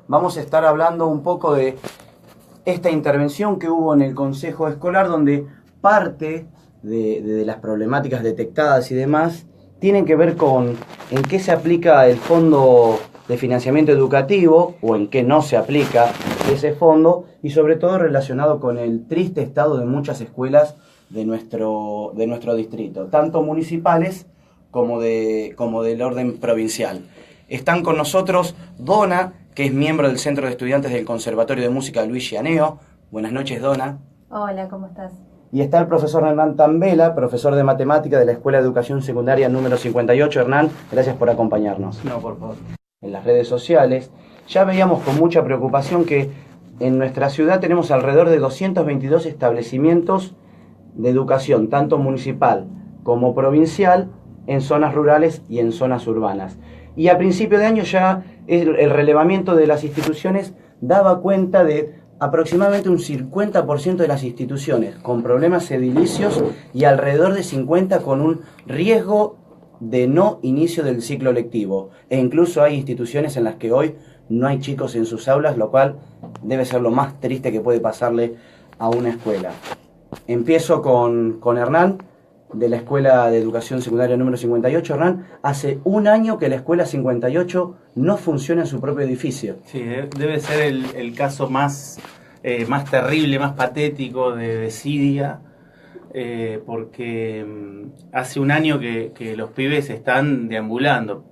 vamos a estar hablando un poco de esta intervención que hubo en el Consejo Escolar, donde parte de las problemáticas detectadas y demás tienen que ver con en qué se aplica el fondo de financiamiento educativo o en qué no se aplica ese fondo, y sobre todo relacionado con el triste estado de muchas escuelas de nuestro distrito, tanto municipales como del orden provincial. Están con nosotros Donna, que es miembro del Centro de Estudiantes del Conservatorio de Música Luis Gianeo. Buenas noches, Donna. Hola, ¿cómo estás? Y está el profesor Hernán Tambela, profesor de matemática de la Escuela de Educación Secundaria número 58. Hernán, gracias por acompañarnos. No, por favor. En las redes sociales ya veíamos con mucha preocupación que en nuestra ciudad tenemos alrededor de 222 establecimientos de educación, tanto municipal como provincial, en zonas rurales y en zonas urbanas. Y a principio de año ya el relevamiento de las instituciones daba cuenta de aproximadamente un 50% de las instituciones con problemas edilicios y alrededor de 50 con un riesgo de no inicio del ciclo lectivo. E incluso hay instituciones en las que hoy no hay chicos en sus aulas, lo cual debe ser lo más triste que puede pasarle a una escuela. Empiezo con Hernán, de la Escuela de Educación Secundaria número 58. Hernán, hace un año que la Escuela 58 no funciona en su propio edificio. Sí, debe ser el caso más terrible, más patético de desidia, porque hace un año que los pibes están deambulando.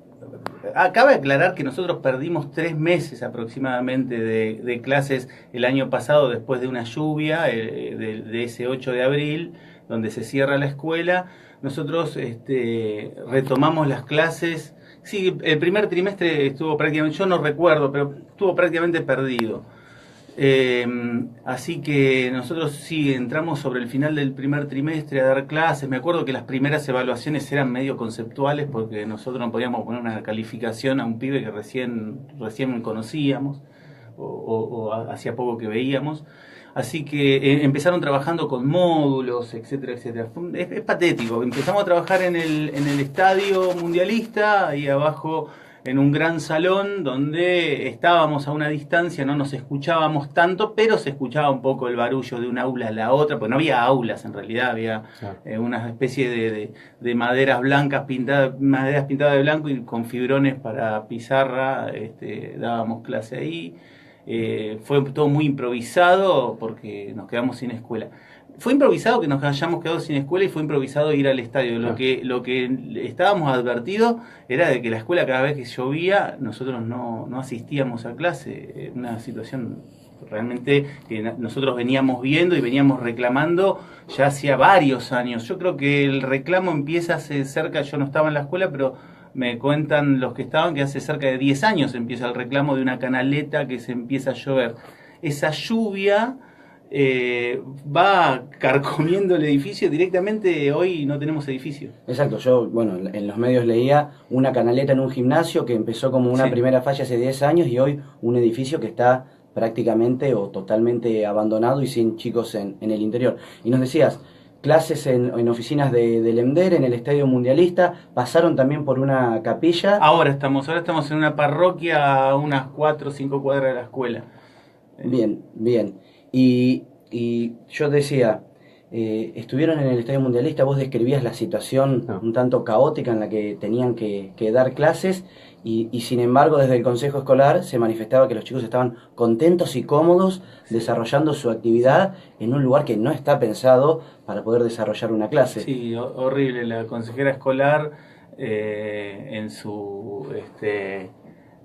Cabe aclarar que nosotros perdimos 3 meses aproximadamente de clases el año pasado después de una lluvia de ese 8 de abril, donde se cierra la escuela. Nosotros retomamos las clases. Sí, el primer trimestre estuvo prácticamente, yo no recuerdo, pero estuvo prácticamente perdido. Así que nosotros sí entramos sobre el final del primer trimestre a dar clases. Me acuerdo que las primeras evaluaciones eran medio conceptuales porque nosotros no podíamos poner una calificación a un pibe que recién conocíamos o hacía poco que veíamos. Así que empezaron trabajando con módulos, etcétera, etcétera. Es patético. Empezamos a trabajar en el estadio mundialista, ahí abajo en un gran salón donde estábamos a una distancia, no nos escuchábamos tanto, pero se escuchaba un poco el barullo de un aula a la otra, porque no había aulas en realidad, había una especie de maderas blancas maderas pintadas de blanco y con fibrones para pizarra, dábamos clase ahí. Fue todo muy improvisado porque nos quedamos sin escuela. Fue improvisado que nos hayamos quedado sin escuela y fue improvisado ir al estadio. Lo que estábamos advertidos era de que la escuela, cada vez que llovía, nosotros no asistíamos a clase. Una situación realmente que nosotros veníamos viendo y veníamos reclamando ya hacía varios años. Yo creo que el reclamo empieza hace cerca, yo no estaba en la escuela, pero me cuentan los que estaban que hace cerca de 10 años empieza el reclamo de una canaleta que se empieza a llover. Esa lluvia va carcomiendo el edificio. Directamente hoy no tenemos edificio. Exacto, yo en los medios leía una canaleta en un gimnasio que empezó como una primera falla hace 10 años y hoy un edificio que está prácticamente o totalmente abandonado y sin chicos en el interior. Y nos decías, clases en oficinas del EMDER, en el Estadio Mundialista, pasaron también por una capilla. Ahora estamos en una parroquia a unas 4 o 5 cuadras de la escuela. Bien. Y yo decía, estuvieron en el Estadio Mundialista, vos describías la situación un tanto caótica en la que tenían que dar clases y sin embargo desde el Consejo Escolar se manifestaba que los chicos estaban contentos y cómodos desarrollando su actividad en un lugar que no está pensado para poder desarrollar una clase. Sí, horrible. La consejera escolar en su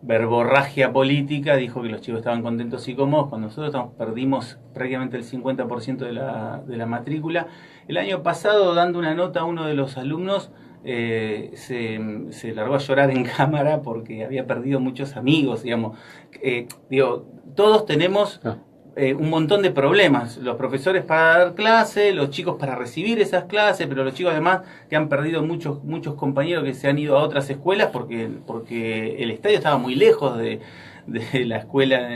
verborragia política dijo que los chicos estaban contentos y cómodos cuando nosotros perdimos prácticamente el 50% de la matrícula. El año pasado, dando una nota a uno de los alumnos, se largó a llorar en cámara porque había perdido muchos amigos, digamos. Todos tenemos un montón de problemas, los profesores para dar clase, los chicos para recibir esas clases, pero los chicos además que han perdido muchos compañeros que se han ido a otras escuelas porque el estadio estaba muy lejos de la escuela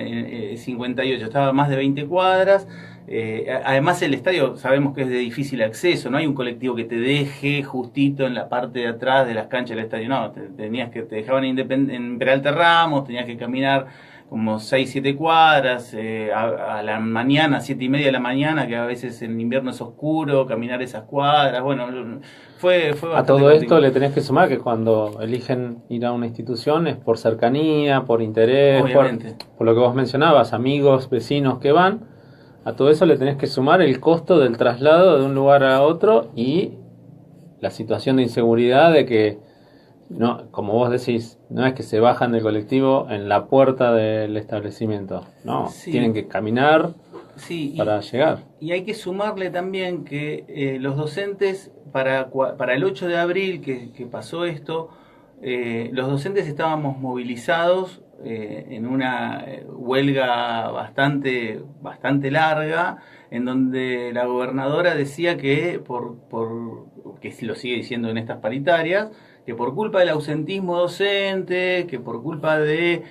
58, estaba a más de 20 cuadras. Además el estadio sabemos que es de difícil acceso, no hay un colectivo que te deje justito en la parte de atrás de las canchas del estadio, no, te dejaban en Peralta Ramos, tenías que caminar como 6, 7 cuadras, a la mañana, 7:30 de la mañana, que a veces en invierno es oscuro, caminar esas cuadras, bueno, fue bastante A todo esto complicado. le tenés que sumar que cuando eligen ir a una institución es por cercanía, por interés, Obviamente. por lo que vos mencionabas, amigos, vecinos que van. A todo eso le tenés que sumar el costo del traslado de un lugar a otro y la situación de inseguridad de que, no, como vos decís, no es que se bajan del colectivo en la puerta del establecimiento, no, Sí. tienen que caminar Sí, para llegar. y hay que sumarle también que los docentes, para el 8 de abril que pasó esto, los docentes estábamos movilizados en una huelga bastante larga, en donde la gobernadora decía que, que lo sigue diciendo en estas paritarias, que por culpa del ausentismo docente, que por culpa de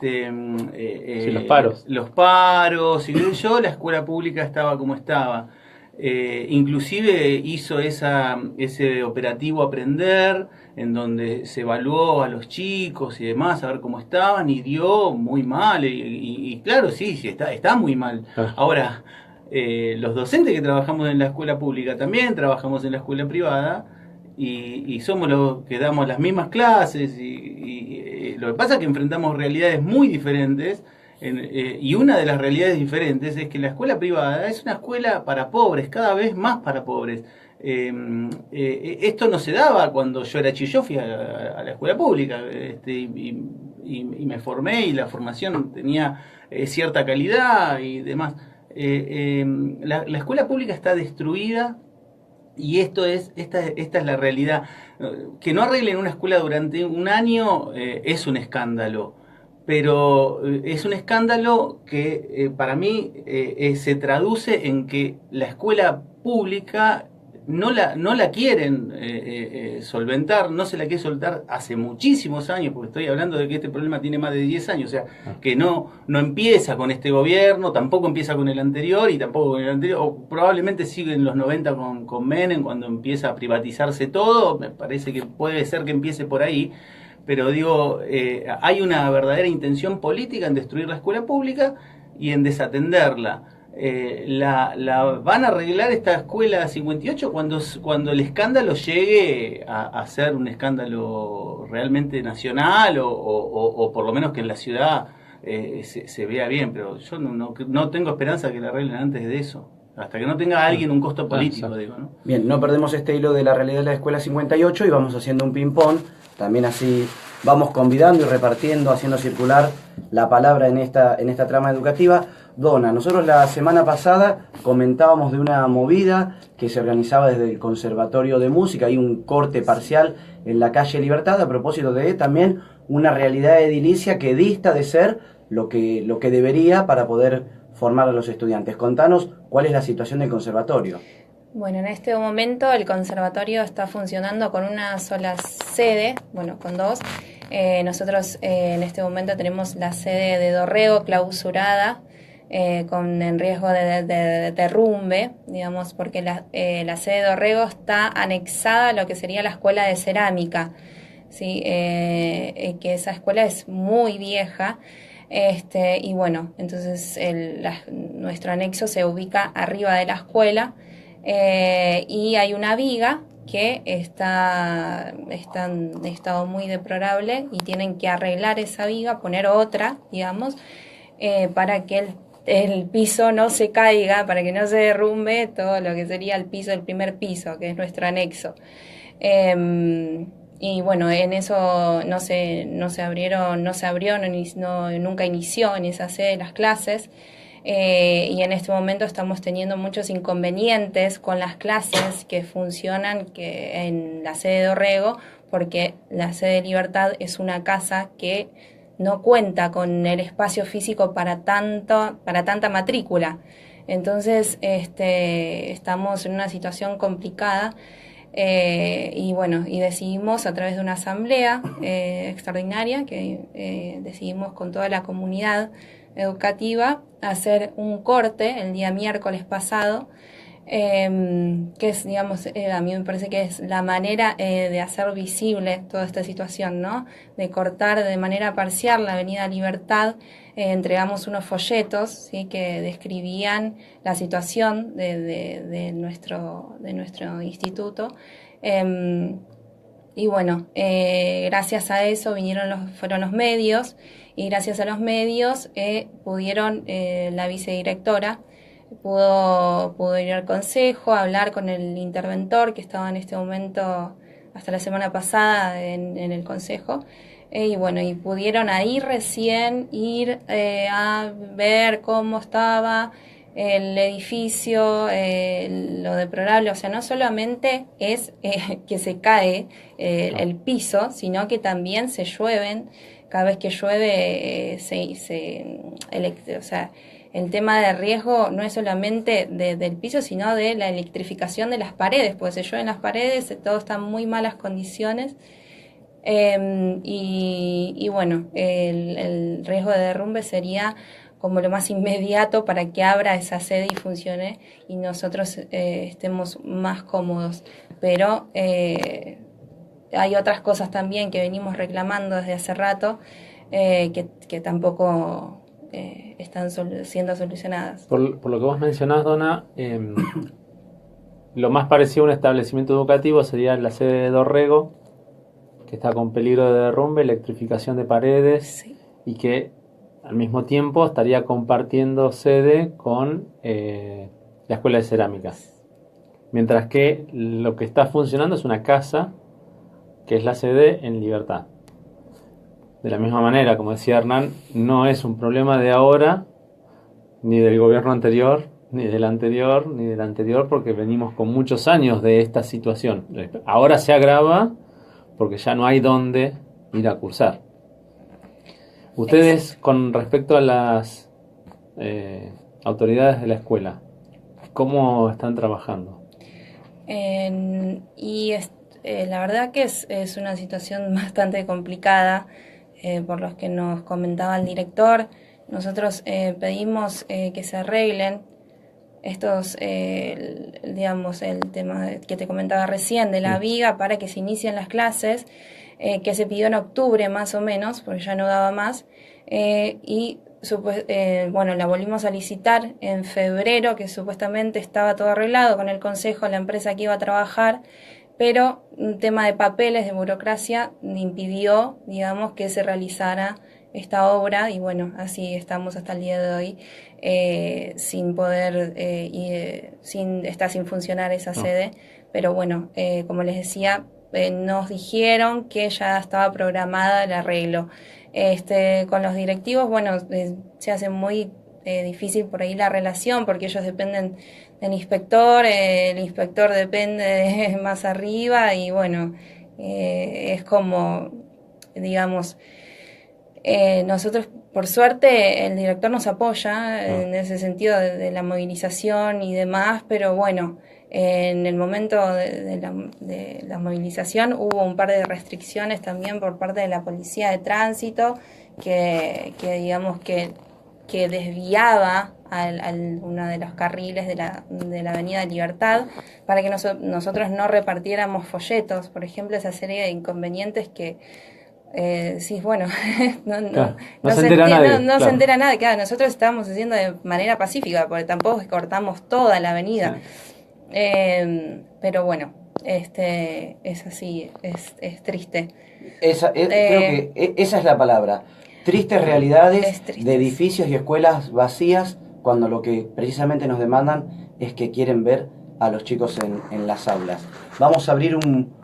Sí, los paros. los paros, y qué sé yo, la escuela pública estaba como estaba. Inclusive hizo ese operativo Aprender, en donde se evaluó a los chicos y demás, a ver cómo estaban, y dio muy mal. Y claro, sí, está muy mal. Ah. Ahora, los docentes que trabajamos en la escuela pública también trabajamos en la escuela privada, y somos los que damos las mismas clases, y lo que pasa es que enfrentamos realidades muy diferentes. Y una de las realidades diferentes es que la escuela privada es una escuela para pobres, cada vez más para pobres. Esto no se daba cuando yo era chico. Yo fui a la escuela pública, y me formé, y la formación tenía cierta calidad y demás. La escuela pública está destruida, y esta es la realidad. Que no arreglen una escuela durante un año es un escándalo. Pero es un escándalo que para mí se traduce en que la escuela pública no la quieren solventar, no se la quiere soltar hace muchísimos años, porque estoy hablando de que este problema tiene más de 10 años, o sea, que no empieza con este gobierno, tampoco empieza con el anterior, y tampoco con el anterior, o probablemente sigue en los 90 con Menem, cuando empieza a privatizarse todo. Me parece que puede ser que empiece por ahí. Pero digo, hay una verdadera intención política en destruir la escuela pública y en desatenderla. La van a arreglar esta escuela 58 cuando el escándalo llegue a ser un escándalo realmente nacional, o por lo menos que en la ciudad se vea bien. Pero yo no tengo esperanza que la arreglen antes de eso. Hasta que no tenga alguien un costo político, digo, ¿no? Bien, no perdemos este hilo de la realidad de la escuela 58 y vamos haciendo un ping-pong. También así vamos convidando y repartiendo, haciendo circular la palabra en esta trama educativa. Donna, nosotros la semana pasada comentábamos de una movida que se organizaba desde el Conservatorio de Música, hay un corte parcial en la calle Libertad, a propósito de también una realidad edilicia que dista de ser lo que debería para poder formar a los estudiantes. Contanos cuál es la situación del conservatorio. Bueno, en este momento el conservatorio está funcionando con una sola sede, bueno, con dos. Nosotros en este momento tenemos la sede de Dorrego clausurada, en riesgo de derrumbe, digamos, porque la sede de Dorrego está anexada a lo que sería la escuela de cerámica, ¿sí? Que esa escuela es muy vieja. Y bueno, entonces nuestro anexo se ubica arriba de la escuela, y hay una viga que está en estado muy deplorable, y tienen que arreglar esa viga, poner otra, digamos, para que el piso no se caiga, para que no se derrumbe todo lo que sería el primer piso, que es nuestro anexo. Y bueno, en eso no se abrió, nunca inició en esa sede las clases, y en este momento estamos teniendo muchos inconvenientes con las clases que funcionan en la sede de Dorrego, porque la sede de Libertad es una casa que no cuenta con el espacio físico para tanta matrícula. Entonces estamos en una situación complicada. Y bueno, y decidimos a través de una asamblea extraordinaria que decidimos con toda la comunidad educativa hacer un corte el día miércoles pasado, que es, digamos, a mí me parece que es la manera de hacer visible toda esta situación, ¿no? De cortar de manera parcial la Avenida Libertad. Entregamos unos folletos, ¿sí?, que describían la situación de nuestro instituto. Y bueno, gracias a eso fueron los medios, y gracias a los medios pudieron la vicedirectora pudo ir al consejo, hablar con el interventor que estaba en este momento hasta la semana pasada en el consejo. Y bueno, y pudieron ahí recién ir a ver cómo estaba el edificio, lo deplorable. O sea, no solamente es que se cae el piso, sino que también se llueven. Cada vez que llueve, o sea, el tema de riesgo no es solamente del piso, sino de la electrificación de las paredes, porque se llueven las paredes, todo está en muy malas condiciones. Y bueno, el riesgo de derrumbe sería como lo más inmediato para que abra esa sede y funcione y nosotros estemos más cómodos. Pero hay otras cosas también que venimos reclamando desde hace rato que tampoco están siendo solucionadas. Por lo que vos mencionás, Donna, lo más parecido a un establecimiento educativo sería la sede de Dorrego, que está con peligro de derrumbe, electrificación de paredes, Sí. Y que al mismo tiempo estaría compartiendo sede con la Escuela de Cerámica. Mientras que lo que está funcionando es una casa, que es la sede en Libertad. De la misma manera, como decía Hernán, no es un problema de ahora, ni del gobierno anterior, ni del anterior, ni del anterior, porque venimos con muchos años de esta situación. Ahora se agrava porque ya no hay dónde ir a cursar. Ustedes, con respecto a las autoridades de la escuela, ¿cómo están trabajando? La verdad que es una situación bastante complicada, por los que nos comentaba el director. Nosotros pedimos que se arreglen estos, digamos, el tema que te comentaba recién de la viga para que se inicien las clases, que se pidió en octubre más o menos, porque ya no daba más, bueno, la volvimos a licitar en febrero, que supuestamente estaba todo arreglado con el consejo, la empresa que iba a trabajar, pero un tema de papeles, de burocracia, impidió, digamos, que se realizara esta obra, y bueno, así estamos hasta el día de hoy, sin poder, está sin funcionar esa sede. Pero bueno, como les decía, nos dijeron que ya estaba programada el arreglo. Con los directivos, bueno, se hace muy difícil por ahí la relación, porque ellos dependen del inspector, el inspector depende de más arriba, y bueno, es como, digamos, nosotros, por suerte, el director nos apoya en ese sentido de la movilización y demás, pero bueno, en el momento de la movilización hubo un par de restricciones también por parte de la policía de tránsito que digamos que desviaba a uno de los carriles de la Avenida Libertad para que nosotros no repartiéramos folletos, por ejemplo, esa serie de inconvenientes que sí, bueno, no se entera nadie. No se entera nadie, claro, nosotros estábamos haciendo de manera pacífica, porque tampoco cortamos toda la avenida. Sí. Pero bueno, es así, es triste. Creo que esa es la palabra. Tristes realidades de edificios y escuelas vacías, cuando lo que precisamente nos demandan es que quieren ver a los chicos en las aulas. Vamos a abrir un